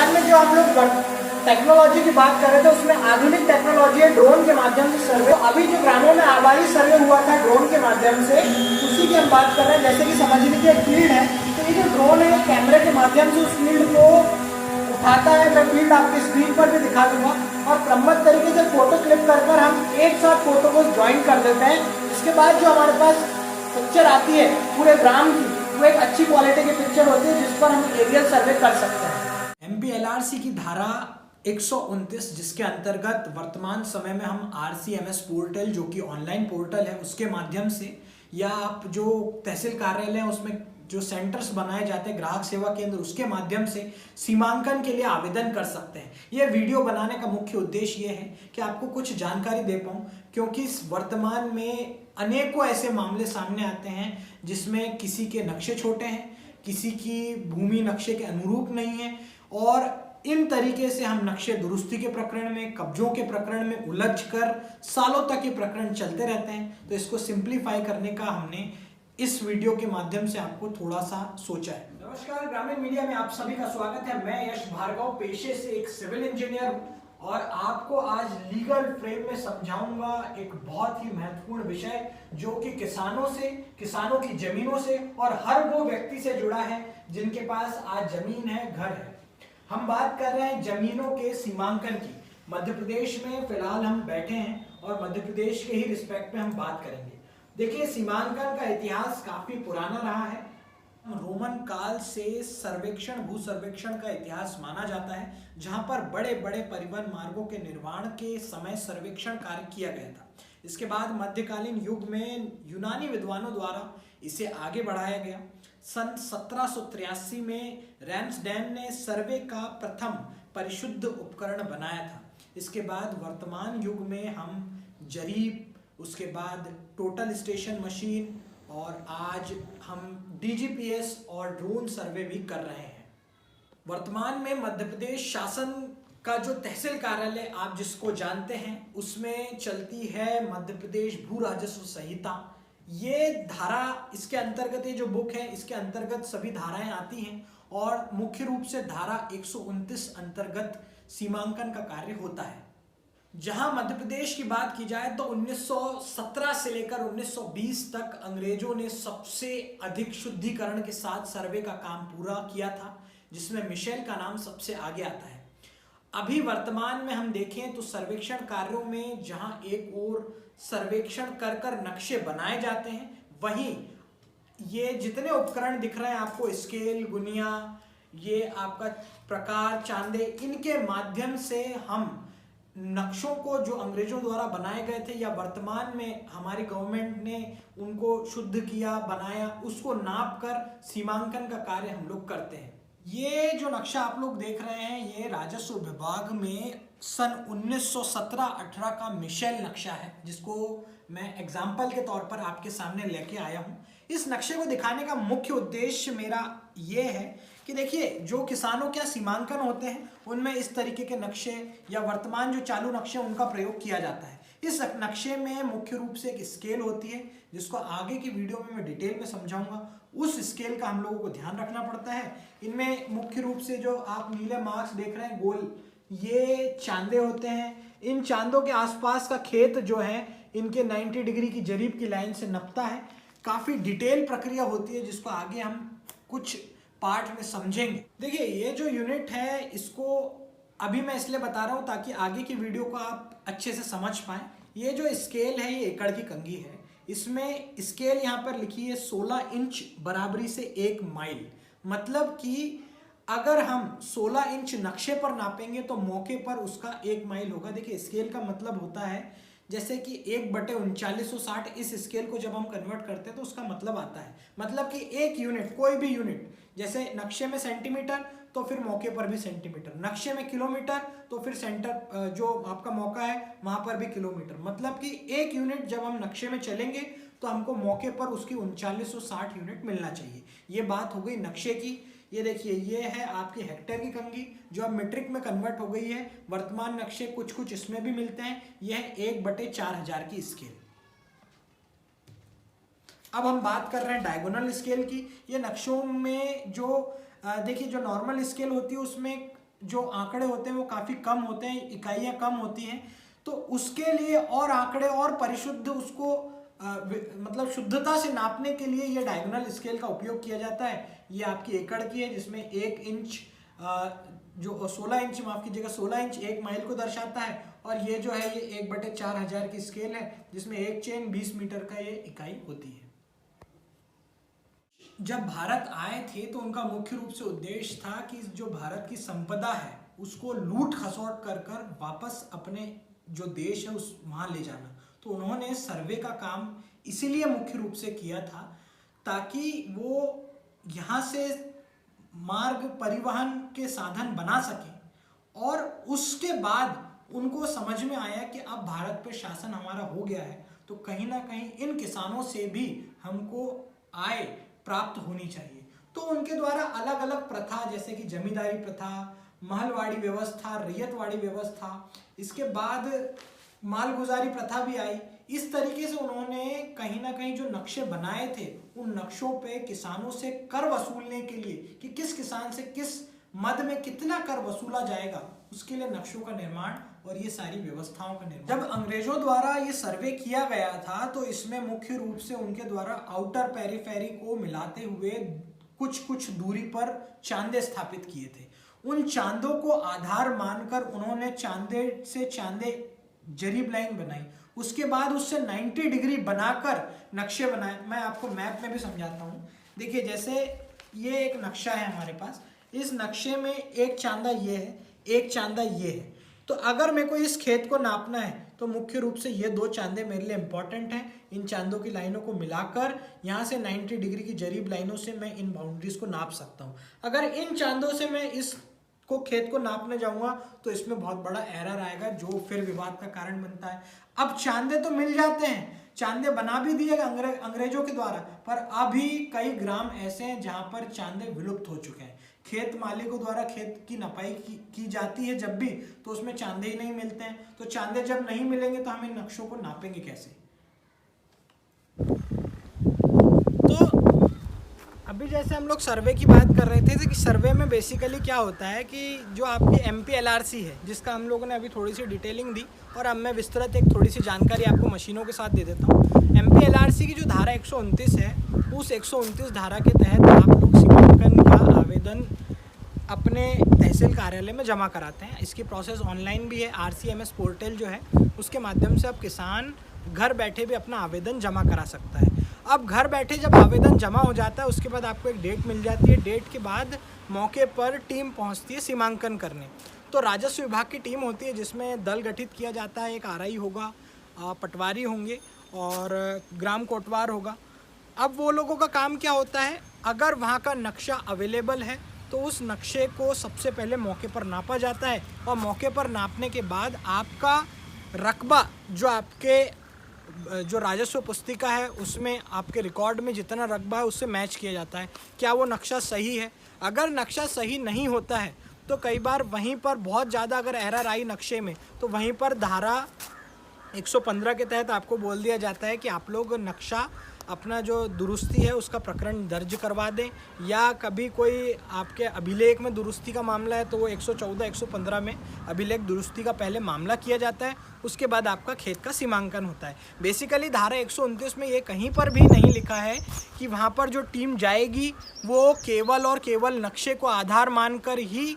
आज में जो हम लोग टेक्नोलॉजी की बात कर रहे थे उसमें आधुनिक टेक्नोलॉजी है ड्रोन के माध्यम से सर्वे। तो अभी जो ग्रामों में आबादी सर्वे हुआ था ड्रोन के माध्यम से, उसी की हम बात कर रहे हैं। जैसे कि समझ लीजिए एक फील्ड है, तो ये जो ड्रोन है कैमरे के माध्यम से उस फील्ड को उठाता है। मैं फील्ड आपकी स्क्रीन पर भी दिखा दूंगा और क्रमबद्ध तरीके से फोटो क्लिक कर हम एक साथ फोटो को ज्वाइन कर देते हैं। इसके बाद जो हमारे पास पिक्चर आती है पूरे ग्राम की, वो एक अच्छी क्वालिटी की पिक्चर होती है जिस पर हम एरियल सर्वे कर सकते हैं। MPLRC की धारा 129 जिसके अंतर्गत वर्तमान समय में हम RCMS पोर्टल जो कि ऑनलाइन पोर्टल है उसके माध्यम से, या आप जो तहसील कार्यालय है उसमें जो सेंटर्स बनाए जाते हैं ग्राहक सेवा केंद्र, उसके माध्यम से सीमांकन के लिए आवेदन कर सकते हैं। यह वीडियो बनाने का मुख्य उद्देश्य ये है कि आपको कुछ जानकारी दे पाऊँ, क्योंकि वर्तमान में अनेकों ऐसे मामले सामने आते हैं जिसमें किसी के नक्शे छोटे हैं, किसी की भूमि नक्शे के अनुरूप नहीं है, और इन तरीके से हम नक्शे दुरुस्ती के प्रकरण में, कब्जों के प्रकरण में उलझकर सालों तक ये प्रकरण चलते रहते हैं। तो इसको सिंप्लीफाई करने का हमने इस वीडियो के माध्यम से आपको थोड़ा सा सोचा है। नमस्कार, ग्रामीण मीडिया में आप सभी का स्वागत है। मैं यश भार्गव, पेशे से एक सिविल इंजीनियर हूं और आपको आज लीगल फ्रेम में समझाऊंगा एक बहुत ही महत्वपूर्ण विषय जो कि किसानों से, किसानों की जमीनों से और हर वो व्यक्ति से जुड़ा है जिनके पास आज जमीन है, घर है। हम बात कर रहे हैं जमीनों के सीमांकन की। मध्य प्रदेश में फिलहाल हम बैठे हैं और मध्य प्रदेश के ही रिस्पेक्ट में हम बात करेंगे। देखिए, सीमांकन का इतिहास काफी पुराना रहा है। रोमन काल से सर्वेक्षण, भू सर्वेक्षण का इतिहास माना जाता है, जहां पर बड़े बड़े परिवहन मार्गों के निर्माण के समय सर्वेक्षण कार्य किया गया था। इसके बाद मध्यकालीन युग में यूनानी विद्वानों द्वारा इसे आगे बढ़ाया गया। सन 1783 में रैम्सडेन ने सर्वे का प्रथम परिशुद्ध उपकरण बनाया था। इसके बाद वर्तमान युग में हम जरीब, उसके बाद टोटल स्टेशन मशीन और आज हम DGPS और ड्रोन सर्वे भी कर रहे हैं। वर्तमान में मध्य प्रदेश शासन का जो तहसील कार्यालय आप जिसको जानते हैं, उसमें चलती है मध्य प्रदेश भू राजस्व संहिता। ये धारा, इसके अंतर्गत ये जो बुक है इसके अंतर्गत सभी धाराएं आती हैं और मुख्य रूप से धारा 129 अंतर्गत सीमांकन का कार्य होता है। जहां मध्य प्रदेश की बात की जाए तो 1917 से लेकर 1920 तक अंग्रेजों ने सबसे अधिक शुद्धिकरण के साथ सर्वे का काम पूरा किया था, जिसमें मिशेल का नाम सबसे आगे आता है। अभी वर्तमान में हम देखें तो सर्वेक्षण कार्यों में जहां एक ओर सर्वेक्षण कर कर नक्शे बनाए जाते हैं, वहीं ये जितने उपकरण दिख रहे हैं आपको, स्केल, गुनिया, ये आपका प्रकार, चांदे, इनके माध्यम से हम नक्शों को जो अंग्रेजों द्वारा बनाए गए थे या वर्तमान में हमारी गवर्नमेंट ने उनको शुद्ध किया, बनाया, उसको नाप कर सीमांकन का कार्य हम लोग करते हैं। ये जो नक्शा आप लोग देख रहे हैं, ये राजस्व विभाग में सन 1917-18 का मिशेल नक्शा है, जिसको मैं एग्जाम्पल के तौर पर आपके सामने लेके आया हूँ। इस नक्शे को दिखाने का मुख्य उद्देश्य मेरा ये है कि देखिए, जो किसानों के सीमांकन होते हैं उनमें इस तरीके के नक्शे या वर्तमान जो चालू नक्शे उनका प्रयोग किया जाता है। इस नक्शे में मुख्य रूप से एक स्केल होती है जिसको आगे की वीडियो में मैं डिटेल में समझाऊंगा। उस स्केल का हम लोगों को ध्यान रखना पड़ता है। इनमें मुख्य रूप से जो आप नीले मार्क्स देख रहे हैं गोल, ये चांदे होते हैं। इन चांदों के आसपास का खेत जो है इनके 90 डिग्री की जरीब की लाइन से नपता है। काफी डिटेल प्रक्रिया होती है जिसको आगे हम कुछ पार्ट में समझेंगे। देखिए, ये जो यूनिट है इसको अभी मैं इसलिए बता रहा हूं ताकि आगे की वीडियो को आप अच्छे से समझ पाएं। ये जो स्केल है ये एकड़ की कंघी है। इसमें स्केल यहाँ पर लिखी है 16 इंच बराबरी से 1 माइल। मतलब कि अगर हम 16 इंच नक्शे पर नापेंगे तो मौके पर उसका 1 माइल होगा। देखिए, स्केल का मतलब होता है जैसे कि 1/3960। इस स्केल को जब हम कन्वर्ट करते हैं तो उसका मतलब आता है, मतलब कि एक यूनिट, कोई भी यूनिट, जैसे नक्शे में सेंटीमीटर तो फिर मौके पर भी सेंटीमीटर, नक्शे में किलोमीटर तो फिर सेंटर जो आपका मौका है वहां पर भी किलोमीटर। मतलब कि एक यूनिट जब हम नक्शे में चलेंगे तो हमको मौके पर उसकी 3960 यूनिट मिलना चाहिए। ये बात हो गई नक्शे की। ये देखिए, ये है आपकी हेक्टेयर की कंघी जो अब मीट्रिक में कन्वर्ट हो गई है। वर्तमान नक्शे कुछ कुछ इसमें भी मिलते हैं। यह 1/4000 की स्केल। अब हम बात कर रहे हैं डायगोनल स्केल की। ये नक्शों में जो देखिए, जो नॉर्मल स्केल होती है उसमें जो आंकड़े होते हैं वो काफ़ी कम होते हैं, इकाइयाँ कम होती हैं, तो उसके लिए और आंकड़े और परिशुद्ध उसको मतलब शुद्धता से नापने के लिए ये डायगोनल स्केल का उपयोग किया जाता है। ये आपकी एकड़ की है, जिसमें 1 इंच जो 16 इंच, माफ कीजिएगा 16 इंच 1 माइल को दर्शाता है। और ये जो है ये 1/4000 की स्केल है, जिसमें एक चेन 20 मीटर का ये इकाई होती है। जब भारत आए थे तो उनका मुख्य रूप से उद्देश्य था कि जो भारत की संपदा है उसको लूट खसोट कर कर वापस अपने जो देश है उस वहाँ ले जाना। तो उन्होंने सर्वे का काम इसीलिए मुख्य रूप से किया था ताकि वो यहाँ से मार्ग परिवहन के साधन बना सकें। और उसके बाद उनको समझ में आया कि अब भारत पे शासन हमारा हो गया है, तो कहीं ना कहीं इन किसानों से भी हमको आय प्राप्त होनी चाहिए। तो उनके द्वारा अलग अलग प्रथा, जैसे कि जमींदारी प्रथा, महलवाड़ी व्यवस्था, रैयतवाड़ी व्यवस्था, इसके बाद मालगुजारी प्रथा भी आई। इस तरीके से उन्होंने कहीं ना कहीं जो नक्शे बनाए थे उन नक्शों पे किसानों से कर वसूलने के लिए कि किस किसान से किस मद में कितना कर वसूला जाएगा, उसके लिए नक्शों का निर्माण और ये सारी व्यवस्थाओं का निर्माण। जब अंग्रेजों द्वारा ये सर्वे किया गया था तो इसमें मुख्य रूप से उनके द्वारा आउटर पेरिफेरी को मिलाते हुए कुछ दूरी पर चांदे स्थापित किए थे। उन चांदों को आधार मानकर उन्होंने चांदे से चांदे जरीब लाइन बनाई। उसके बाद उससे 90 डिग्री बनाकर नक्शे बनाए। मैं आपको मैप में भी समझाता हूँ। देखिए, जैसे ये एक नक्शा है हमारे पास, इस नक्शे में एक चांदा ये है, एक चांदा ये है। तो अगर मेरे को इस खेत को नापना है तो मुख्य रूप से ये 2 चांदे मेरे लिए इंपॉर्टेंट हैं। इन चांदों की लाइनों को मिलाकर यहाँ से 90 डिग्री की जरीब लाइनों से मैं इन बाउंड्रीज को नाप सकता हूँ। अगर इन चांदों से मैं इस को खेत को नापने जाऊंगा तो इसमें बहुत बड़ा एरर आएगा, जो फिर विवाद का कारण बनता है। अब चांदे तो मिल जाते हैं, चांदे बना भी दिए अंग्रेजों के द्वारा, पर अभी कई ग्राम ऐसे हैं जहां पर चांदे विलुप्त हो चुके हैं। खेत मालिकों द्वारा खेत की नपाई की जाती है जब भी, तो उसमें चांदे ही नहीं मिलते हैं। तो चांदे जब नहीं मिलेंगे तो हम इन नक्शों को नापेंगे कैसे? तो अभी जैसे हम लोग सर्वे की बात कर रहे थे कि सर्वे में बेसिकली क्या होता है कि जो आपकी MPLRC है, जिसका हम लोगों ने अभी थोड़ी सी डिटेलिंग दी, और अब मैं विस्तृत एक थोड़ी सी जानकारी आपको मशीनों के साथ दे देता हूँ। MPLRC की जो धारा 129 है, उस 129 धारा के तहत आप लोग सीमांकन का आवेदन अपने तहसील कार्यालय में जमा कराते हैं। इसकी प्रोसेस ऑनलाइन भी है। RCMS पोर्टल जो है उसके माध्यम से अब किसान घर बैठे भी अपना आवेदन जमा करा सकता है। अब घर बैठे जब आवेदन जमा हो जाता है उसके बाद आपको एक डेट मिल जाती है। डेट के बाद मौके पर टीम पहुंचती है सीमांकन करने। तो राजस्व विभाग की टीम होती है जिसमें दल गठित किया जाता है। एक RI होगा, पटवारी होंगे और ग्राम कोटवार होगा। अब वो लोगों का काम क्या होता है, अगर वहाँ का नक्शा अवेलेबल है तो उस नक्शे को सबसे पहले मौके पर नापा जाता है, और मौके पर नापने के बाद आपका रकबा जो आपके जो राजस्व पुस्तिका है उसमें आपके रिकॉर्ड में जितना रकबा है उससे मैच किया जाता है, क्या वो नक्शा सही है। अगर नक्शा सही नहीं होता है तो कई बार वहीं पर बहुत ज़्यादा अगर एरर आई नक्शे में तो वहीं पर धारा 115 के तहत आपको बोल दिया जाता है कि आप लोग नक्शा अपना जो दुरुस्ती है उसका प्रकरण दर्ज करवा दें, या कभी कोई आपके अभिलेख में दुरुस्ती का मामला है तो वो 114, 115 में अभिलेख दुरुस्ती का पहले मामला किया जाता है। उसके बाद आपका खेत का सीमांकन होता है। बेसिकली धारा 129 में ये कहीं पर भी नहीं लिखा है कि वहाँ पर जो टीम जाएगी वो केवल और केवल नक्शे को आधार मानकर ही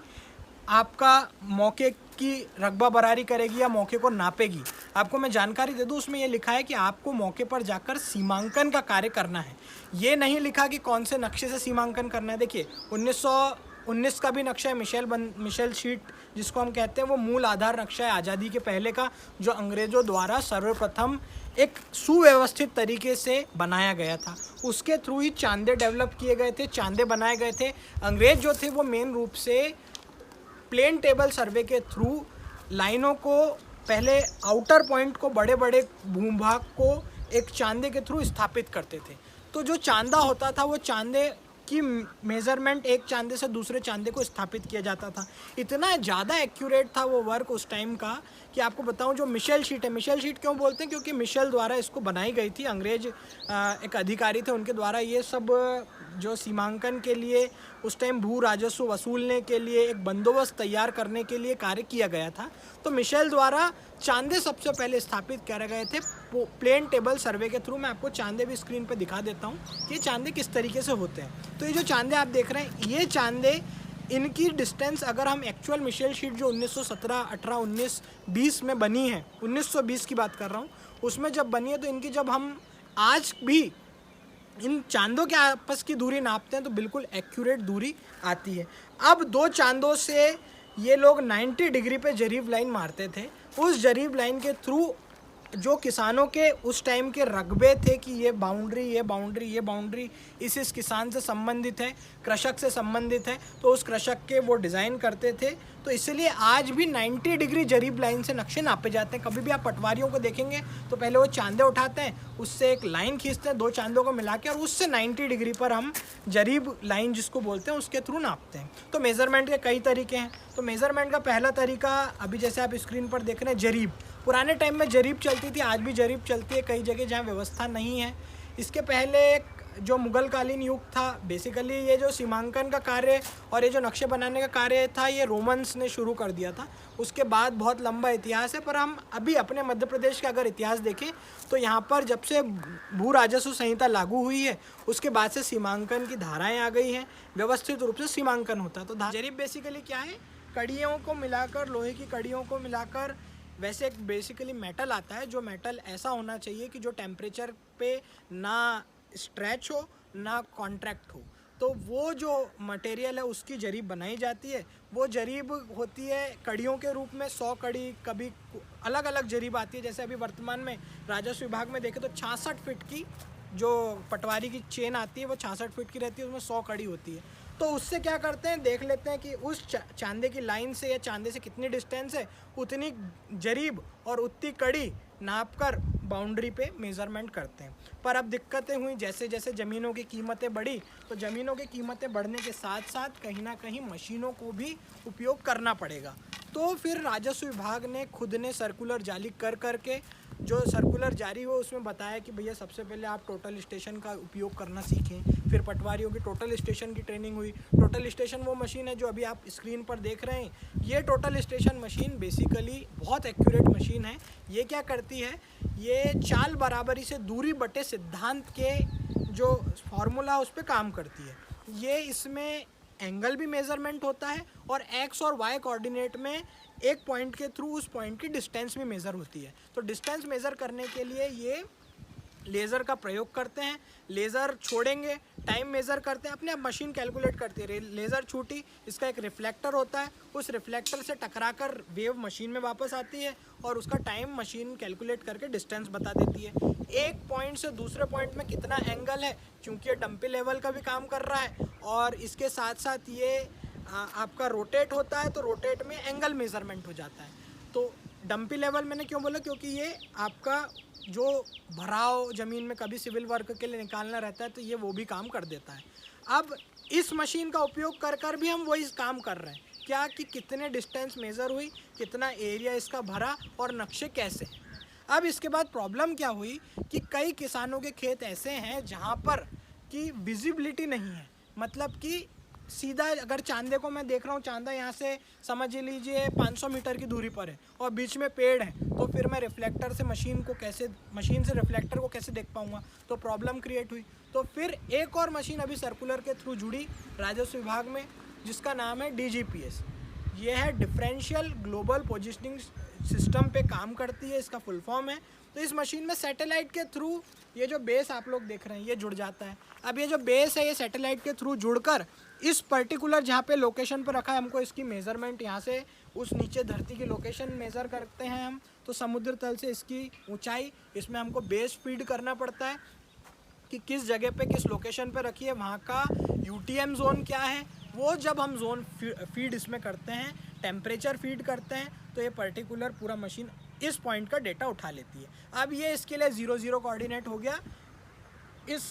आपका मौके की रकबा बरारी करेगी या मौके को नापेगी। आपको मैं जानकारी दे दूं, उसमें ये लिखा है कि आपको मौके पर जाकर सीमांकन का कार्य करना है। ये नहीं लिखा कि कौन से नक्शे से सीमांकन करना है। देखिए 1919 का भी नक्शा है, मिशेल शीट जिसको हम कहते हैं, वो मूल आधार नक्शा है आज़ादी के पहले का, जो अंग्रेज़ों द्वारा सर्वप्रथम एक सुव्यवस्थित तरीके से बनाया गया था। उसके थ्रू ही चांदे डेवलप किए गए थे, चांदे बनाए गए थे। अंग्रेज़ जो थे वो मेन रूप से प्लेन टेबल सर्वे के थ्रू लाइनों को, पहले आउटर पॉइंट को, बड़े बड़े भूभाग को एक चांदे के थ्रू स्थापित करते थे। तो जो चांदा होता था वो चांदे की मेज़रमेंट एक चांदे से दूसरे चांदे को स्थापित किया जाता था। इतना ज़्यादा एक्यूरेट था वो वर्क उस टाइम का कि आपको बताऊं, जो मिशेल शीट है, मिशेल शीट क्यों बोलते हैं, क्योंकि मिशेल द्वारा इसको बनाई गई थी। अंग्रेज एक अधिकारी थे, उनके द्वारा ये सब जो सीमांकन के लिए उस टाइम भू राजस्व वसूलने के लिए एक बंदोबस्त तैयार करने के लिए कार्य किया गया था। तो मिशेल द्वारा चांदे सबसे पहले स्थापित करे गए थे प्लेन टेबल सर्वे के थ्रू। मैं आपको चांदे भी स्क्रीन पर दिखा देता हूँ कि ये चांदे किस तरीके से होते हैं। तो ये जो चांदे आप देख रहे हैं, ये चांदे, इनकी डिस्टेंस अगर हम एक्चुअल मिशेल शीट जो 1917, 18, 19, 20 में बनी है, 1920 की बात कर रहा हूँ, उसमें जब बनी है, तो इनकी जब हम आज भी इन चांदों के आपस की दूरी नापते हैं तो बिल्कुल एक्यूरेट दूरी आती है। अब दो चांदों से ये लोग 90 डिग्री पे जरीब लाइन मारते थे। उस जरीब लाइन के थ्रू जो किसानों के उस टाइम के रकबे थे कि ये बाउंड्री इस किसान से संबंधित है, कृषक से संबंधित है, तो उस कृषक के वो डिज़ाइन करते थे। तो इसलिए आज भी 90 डिग्री जरीब लाइन से नक्शे नापे जाते हैं। कभी भी आप पटवारियों को देखेंगे तो पहले वो चांदे उठाते हैं, उससे एक लाइन खींचते हैं, दो चांदों को मिला के, और उससे 90 डिग्री पर हम जरीब लाइन जिसको बोलते हैं उसके थ्रू नापते हैं। तो मेज़रमेंट के कई तरीके हैं। तो मेज़रमेंट का पहला तरीका अभी जैसे आप स्क्रीन पर देख रहे हैं, जरीब। पुराने टाइम में जरीब चलती थी, आज भी जरीब चलती है कई जगह जहाँ व्यवस्था नहीं है। इसके पहले एक जो मुगलकालीन युग था, बेसिकली ये जो सीमांकन का कार्य और ये जो नक्शे बनाने का कार्य था, ये रोमन्स ने शुरू कर दिया था। उसके बाद बहुत लंबा इतिहास है, पर हम अभी अपने मध्य प्रदेश का अगर इतिहास देखें तो यहाँ पर जब से भू राजस्व संहिता लागू हुई है उसके बाद से सीमांकन की धाराएँ आ गई हैं, व्यवस्थित रूप से सीमांकन होता है। तो जरीब बेसिकली क्या है, कड़ियों को मिलाकर, लोहे की कड़ियों को मिलाकर, वैसे एक बेसिकली मेटल आता है, जो मेटल ऐसा होना चाहिए कि जो टेम्परेचर पे ना स्ट्रेच हो ना कॉन्ट्रैक्ट हो। तो वो जो मटेरियल है उसकी जरीब बनाई जाती है। वो जरीब होती है कड़ियों के रूप में, 100 कड़ी, कभी अलग अलग जरीब आती है। जैसे अभी वर्तमान में राजस्व विभाग में देखें तो 66 फीट की जो पटवारी की चेन आती है वो 66 फीट की रहती है, उसमें 100 कड़ी होती है। तो उससे क्या करते हैं, देख लेते हैं कि उस चांदे की लाइन से या चांदे से कितनी डिस्टेंस है, उतनी जरीब और उतनी कड़ी नापकर बाउंड्री पे मेज़रमेंट करते हैं। पर अब दिक्कतें हुई, जैसे जैसे ज़मीनों की कीमतें बढ़ी, तो ज़मीनों की कीमतें बढ़ने के साथ साथ कहीं ना कहीं मशीनों को भी उपयोग करना पड़ेगा। तो फिर राजस्व विभाग ने खुद ने सर्कुलर जारी करके जो सर्कुलर जारी हो उसमें बताया कि भैया सबसे पहले आप टोटल स्टेशन का उपयोग करना सीखें। फिर पटवारियों की टोटल स्टेशन की ट्रेनिंग हुई। टोटल स्टेशन वो मशीन है जो अभी आप स्क्रीन पर देख रहे हैं। ये टोटल स्टेशन मशीन बेसिकली बहुत एक्यूरेट मशीन है। ये क्या करती है, ये चाल बराबरी से दूरी बटे सिद्धांत के जो फार्मूला उस पर काम करती है। ये इसमें एंगल भी मेज़रमेंट होता है और एक्स और वाई कोऑर्डिनेट में एक पॉइंट के थ्रू उस पॉइंट की डिस्टेंस भी मेज़र होती है। तो डिस्टेंस मेज़र करने के लिए ये लेज़र का प्रयोग करते हैं। लेज़र छोड़ेंगे, टाइम मेज़र करते हैं, अपने आप मशीन कैलकुलेट करती है। लेज़र छूटी, इसका एक रिफ्लेक्टर होता है, उस रिफ्लेक्टर से टकराकर वेव मशीन में वापस आती है और उसका टाइम मशीन कैलकुलेट करके डिस्टेंस बता देती है। एक पॉइंट से दूसरे पॉइंट में कितना एंगल है, क्योंकि ये डंपी लेवल का भी काम कर रहा है और इसके साथ साथ ये आपका रोटेट होता है, तो रोटेट में एंगल मेज़रमेंट हो जाता है। तो डंपी लेवल मैंने क्यों बोला, क्योंकि ये आपका जो भराव ज़मीन में कभी सिविल वर्क के लिए निकालना रहता है तो ये वो भी काम कर देता है। अब इस मशीन का उपयोग कर भी हम वही काम कर रहे हैं, क्या कि कितने डिस्टेंस मेज़र हुई, कितना एरिया इसका भरा और नक्शे कैसे हैं। अब इसके बाद प्रॉब्लम क्या हुई कि कई किसानों के खेत ऐसे हैं जहाँ पर कि विजिबिलिटी नहीं है, मतलब कि सीधा अगर चांदे को मैं देख रहा हूँ, चांदा यहाँ से समझ लीजिए 500 मीटर की दूरी पर है और बीच में पेड़ है, तो फिर मैं रिफ्लेक्टर से मशीन से रिफ्लेक्टर को कैसे देख पाऊँगा, तो प्रॉब्लम क्रिएट हुई। तो फिर एक और मशीन अभी सर्कुलर के थ्रू जुड़ी राजस्व विभाग में, जिसका नाम है DGPS। ये है डिफरेंशियल ग्लोबल पोजिशनिंग सिस्टम पे काम करती है, इसका फुल फॉर्म है। तो इस मशीन में सैटेलाइट के थ्रू ये जो बेस आप लोग देख रहे हैं ये जुड़ जाता है। अब ये जो बेस है ये सैटेलाइट के थ्रू जुड़कर इस पर्टिकुलर जहाँ पे लोकेशन पर रखा है, हमको इसकी मेज़रमेंट यहाँ से उस नीचे धरती की लोकेशन मेज़र करते हैं हम, तो समुद्र तल से इसकी ऊंचाई, इसमें हमको बेस फीड करना पड़ता है कि किस जगह पे किस लोकेशन पे रखी है, वहाँ का UTM जोन क्या है। वो जब हम जोन फीड इसमें करते हैं, टेम्परेचर फीड करते हैं, तो ये पर्टिकुलर पूरा मशीन इस पॉइंट का डेटा उठा लेती है। अब ये इसके लिए 0 0 कोऑर्डिनेट हो गया, इस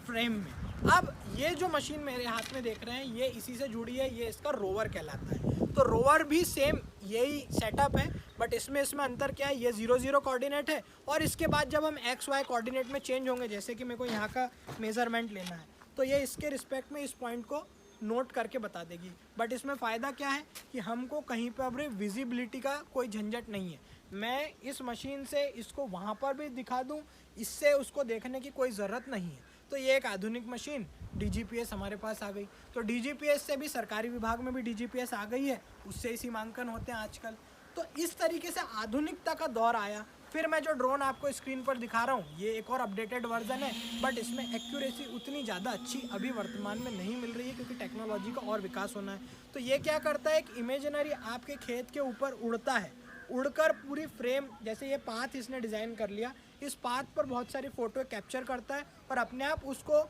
फ्रेम में। अब ये जो मशीन मेरे हाथ में देख रहे हैं ये इसी से जुड़ी है, ये इसका रोवर कहलाता है। तो रोवर भी सेम यही सेटअप है, बट इसमें अंतर क्या है, ये 0-0 कोऑर्डिनेट है, और इसके बाद जब हम XY कोऑर्डिनेट में चेंज होंगे, जैसे कि मेरे को यहाँ का मेज़रमेंट लेना है, तो ये इसके रिस्पेक्ट में इस पॉइंट को नोट करके बता देगी। बट इसमें फ़ायदा क्या है कि हमको कहीं पर भी विजिबिलिटी का कोई झंझट नहीं है। मैं इस मशीन से इसको वहाँ पर भी दिखा दूँ, इससे उसको देखने की कोई ज़रूरत नहीं है। तो ये एक आधुनिक मशीन DGPS हमारे पास आ गई। तो DGPS से भी सरकारी विभाग में भी DGPS आ गई है, उससे ही सीमांकन होते हैं आजकल। तो इस तरीके से आधुनिकता का दौर आया। फिर मैं जो ड्रोन आपको स्क्रीन पर दिखा रहा हूँ ये एक और अपडेटेड वर्जन है, बट इसमें एक्यूरेसी उतनी ज़्यादा अच्छी अभी वर्तमान में नहीं मिल रही है, क्योंकि टेक्नोलॉजी का और विकास होना है। तो ये क्या करता है, एक इमेजिनरी आपके खेत के ऊपर उड़ता है, उड़कर पूरी फ्रेम, जैसे ये पाथ इसने डिज़ाइन कर लिया, इस पाथ पर बहुत सारी फ़ोटो कैप्चर करता है और अपने आप उसको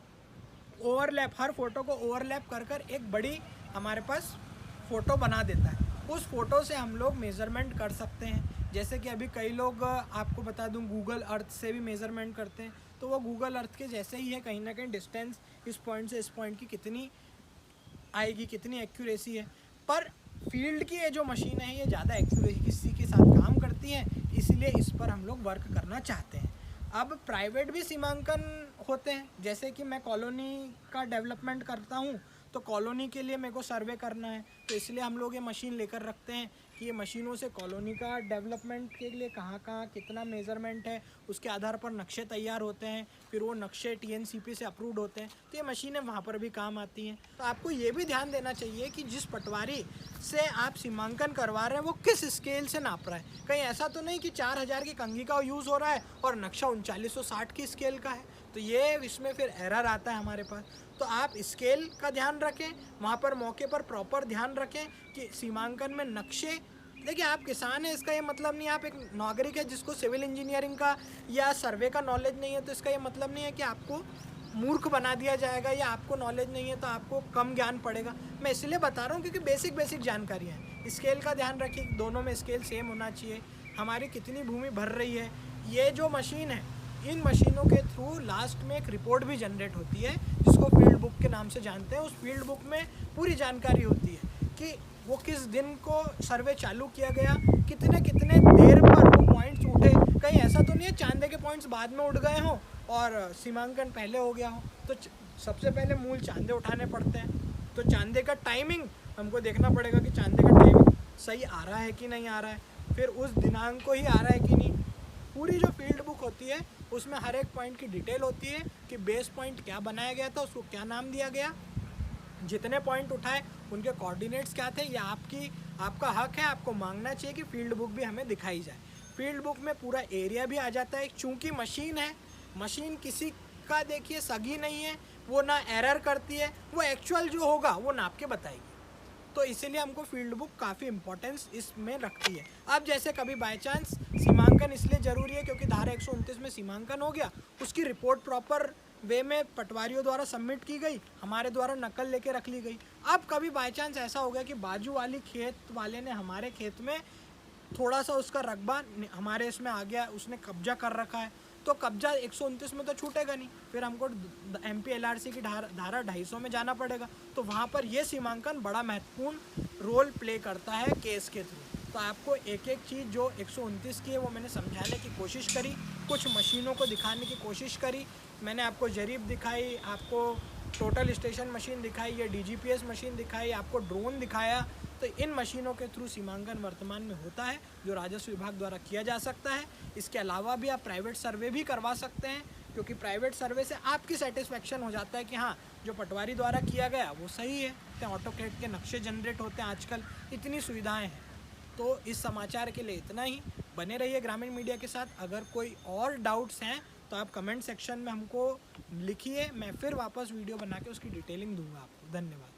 ओवरलैप, हर फोटो को ओवरलैप कर कर एक बड़ी हमारे पास फ़ोटो बना देता है। उस फ़ोटो से हम लोग मेज़रमेंट कर सकते हैं। जैसे कि अभी कई लोग, आपको बता दूं, गूगल अर्थ से भी मेज़रमेंट करते हैं, तो वो गूगल अर्थ के जैसे ही है, कहीं ना कहीं डिस्टेंस इस पॉइंट से इस पॉइंट की कितनी आएगी, कितनी एक्यूरेसी है। पर फील्ड की ये जो मशीन है ये ज़्यादा एक्यूरेसी के साथ काम करती है, इसलिए इस पर हम लोग वर्क करना चाहते हैं। अब प्राइवेट भी सीमांकन होते हैं, जैसे कि मैं कॉलोनी का डेवलपमेंट करता हूँ, तो कॉलोनी के लिए मेरे को सर्वे करना है, तो इसलिए हम लोग ये मशीन लेकर रखते हैं कि ये मशीनों से कॉलोनी का डेवलपमेंट के लिए कहाँ कहाँ कितना मेज़रमेंट है, उसके आधार पर नक्शे तैयार होते हैं, फिर वो नक्शे TNCP से अप्रूव्ड होते हैं, तो ये मशीनें वहाँ पर भी काम आती हैं। तो आपको ये भी ध्यान देना चाहिए कि जिस पटवारी से आप सीमांकन करवा रहे हैं वो किस स्केल से नाप रहा है। कहीं ऐसा तो नहीं कि 4000 की कंघी का यूज़ हो रहा है और नक्शा 3960 की स्केल का है, तो ये इसमें फिर एरर आता है हमारे पास। तो आप स्केल का ध्यान रखें, वहाँ पर मौके पर प्रॉपर ध्यान रखें कि सीमांकन में नक्शे, देखिए आप किसान हैं इसका ये मतलब नहीं, आप एक नागरिक है जिसको सिविल इंजीनियरिंग का या सर्वे का नॉलेज नहीं है, तो इसका ये मतलब नहीं है कि आपको मूर्ख बना दिया जाएगा या आपको नॉलेज नहीं है तो आपको कम ज्ञान पड़ेगा। मैं इसलिए बता रहा हूँ क्योंकि बेसिक जानकारियाँ हैं। स्केल का ध्यान रखिए, दोनों में स्केल सेम होना चाहिए, हमारी कितनी भूमि भर रही है। ये जो मशीन है, इन मशीनों के थ्रू लास्ट में एक रिपोर्ट भी जनरेट होती है जिसको फील्ड बुक के नाम से जानते हैं। उस फील्ड बुक में पूरी जानकारी होती है कि वो किस दिन को सर्वे चालू किया गया, कितने देर पर वो पॉइंट्स उठे, कहीं ऐसा तो नहीं है चांदे के पॉइंट्स बाद में उठ गए हों और सीमांकन पहले हो गया हो। तो सबसे पहले मूल चांदे उठाने पड़ते हैं, तो चांदे का टाइमिंग हमको देखना पड़ेगा कि चांदे का टाइमिंग सही आ रहा है कि नहीं आ रहा है, फिर उस दिनांक को ही आ रहा है कि नहीं। पूरी जो फील्ड बुक होती है उसमें हर एक पॉइंट की डिटेल होती है कि बेस पॉइंट क्या बनाया गया था, उसको क्या नाम दिया गया, जितने पॉइंट उठाए उनके कोऑर्डिनेट्स क्या थे। या आपका हक है, आपको मांगना चाहिए कि फील्ड बुक भी हमें दिखाई जाए। फील्ड बुक में पूरा एरिया भी आ जाता है। चूँकि मशीन है, मशीन किसी का देखिए सगी नहीं है, वो ना एरर करती है, वो एक्चुअल जो होगा वो नाप के बताएगी। तो इसीलिए हमको फील्ड बुक काफ़ी इंपॉर्टेंस इसमें रखती है। अब जैसे कभी बाय चांस सीमांकन इसलिए ज़रूरी है क्योंकि धारा 129 में सीमांकन हो गया, उसकी रिपोर्ट प्रॉपर वे में पटवारियों द्वारा सबमिट की गई, हमारे द्वारा नकल लेके रख ली गई। अब कभी बाय चांस ऐसा हो गया कि बाजू वाली खेत वाले ने हमारे खेत में थोड़ा सा उसका रकबा हमारे इसमें आ गया, उसने कब्जा कर रखा है, तो कब्जा 129 में तो छूटेगा नहीं, फिर हमको MP LRC की धारा 250 में जाना पड़ेगा। तो वहाँ पर ये सीमांकन बड़ा महत्वपूर्ण रोल प्ले करता है केस के थ्रू। तो आपको एक एक चीज़ जो 129 की है वो मैंने समझाने की कोशिश करी, कुछ मशीनों को दिखाने की कोशिश करी। मैंने आपको जरीब दिखाई, आपको टोटल स्टेशन मशीन दिखाई, ये DGPS मशीन दिखाई, आपको ड्रोन दिखाया। तो इन मशीनों के थ्रू सीमांकन वर्तमान में होता है जो राजस्व विभाग द्वारा किया जा सकता है। इसके अलावा भी आप प्राइवेट सर्वे भी करवा सकते हैं, क्योंकि प्राइवेट सर्वे से आपकी सेटिस्फेक्शन हो जाता है कि हाँ जो पटवारी द्वारा किया गया वो सही है। तो ऑटोकैड के नक्शे जनरेट होते हैं आजकल, इतनी सुविधाएं हैं। तो इस समाचार के लिए इतना ही। बने रहिए ग्रामीण मीडिया के साथ। अगर कोई और डाउट्स हैं तो आप कमेंट सेक्शन में हमको लिखिए, मैं फिर वापस वीडियो बना के उसकी डिटेलिंग दूंगा आपको। धन्यवाद।